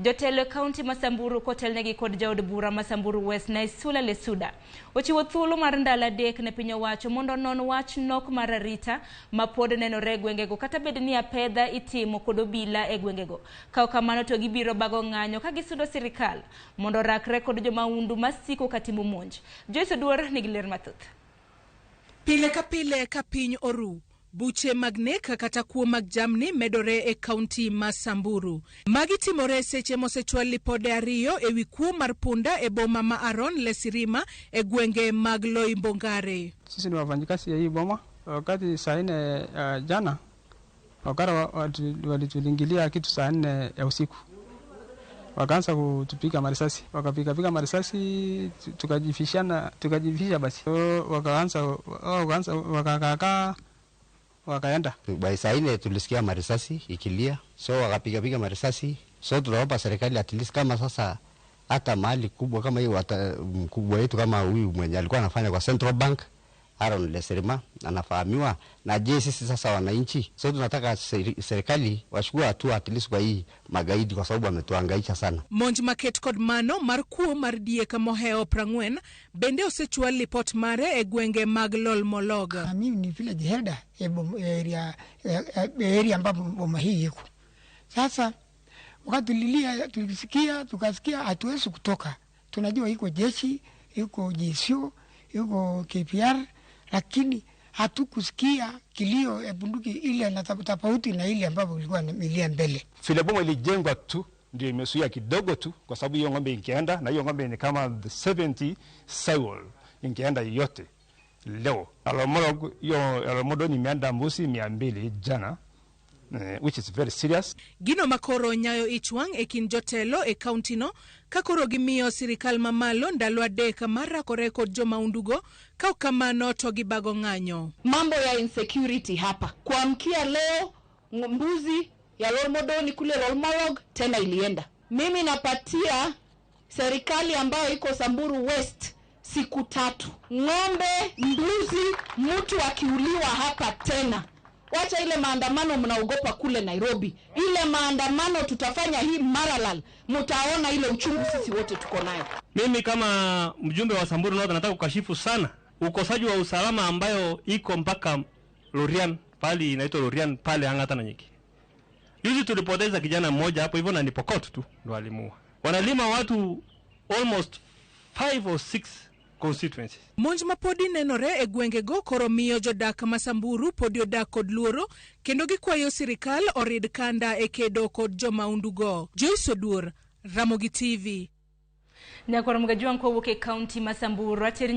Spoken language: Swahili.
Jotelo kaonti ma Samburu kotelnegi kod jaod bura ma Samburu West na Isula Lesuda ochiwo thuolo mar ndalo adek ne piny owacho mondo non wach nok mar arita ma pod nenore e gwengego kata bed ni apedha itimo kod obila e gwengego. Kaok kamano to gibiro bago ng'anyo ka gisudo sirikal mondo rakre kod jomaundu masiko katimo monj. Joyce Oduor nigi ler mathoth. Pile ka piny oru, buche mag nek kata kuo mag jamni medore e kaunti ma Samburu. Magi timore seche mosechwal lipode ariyo ewi kuo mar punda e boma ma Aron Lesirima e gwenge mag Loimbongare. Sisi ni wafanyikazi ya hii boma. Wakati saa 4 jana wakara walituingilia kitu saa 4 ya usiku. Wakaanza kutupiga marisasi. Wakapiga marisasi tukajifisha basi. Wakakaa wakaenda. By saa 4 tulisikia marisasi ikilia. So wakapiga marisasi. So tunaomba serikali at least kama sasa hata mahali kubwa kama hiyo mkubwa yetu kama huyu mwenye alikuwa anafanya kwa Central Bank Aaron Lesirima anafahamiwa na je sisi sasa wananchi. So tunataka serikali wachukue hatua at least kwa hii magaidi kwa sababu wametuhangaisha sana. Monj market kod mano mar kuo mar dieka moheo prangwen bende osechwal lipot mare e gwenge mag Lolmologa. Mimi ni village header area ambapo boma hii iko. Sasa wakati tulisikia tukasikia hatuwezi kutoka. Tunajua iko jeshi, iko GSU, iko KPR, lakini hatukusikia kilio ya bunduki ile na tofauti na ile ambapo ilikuwa milia mbele. Vile boma ilijengwa tu ndio imesuia kidogo tu kwa sababu hiyo ng'ombe ingeenda na hiyo ng'ombe ni kama 70 sawl ingeenda yote leo. Alomodo nimeanda mbuzi 200 jana. Which is very serious. Gino makoro nyayo ichwang e kin jotelo e kaunti no kakoro gimiyo sirikal mamalo ndalo adek mara kore kod jomaundugo ka kamano to gibago ng'anyo. Mambo ya insecurity hapa. Kuamkia leo mbuzi ya Lolmodoni kule Lolmolog tena ilienda. Mimi napatia serikali ambayo iko Samburu West siku 3. Ng'ombe, mbuzi, mtu akiuliwa hapa tena. Wacha ile maandamano mnaogopa kule Nairobi. Ile maandamano tutafanya hii Maralal. Mtaona ile uchungu sisi wote tuko nayo. Mimi kama mjumbe wa Samburu North nataka kukashifu sana ukosaji wa usalama ambayo iko mpaka Lorian pale inaitwa Lorian pale Angata na Nyiki. Juzi tulipoteza kijana mmoja hapo hivyo na ni Pokot tu ndo alimuua. Wanalima watu almost 5 or 6 constituencies. Monj mapodi nenore e gwengego koro miyo jodak ma Samburu podi odak kod luoro kendo gikwayo sirikal orid kanda e kedo kod jomaundugo. Joyce Oduor, Ramogi TV. Nyakoro mga juang kowuok e kaunti ma Samburu ateri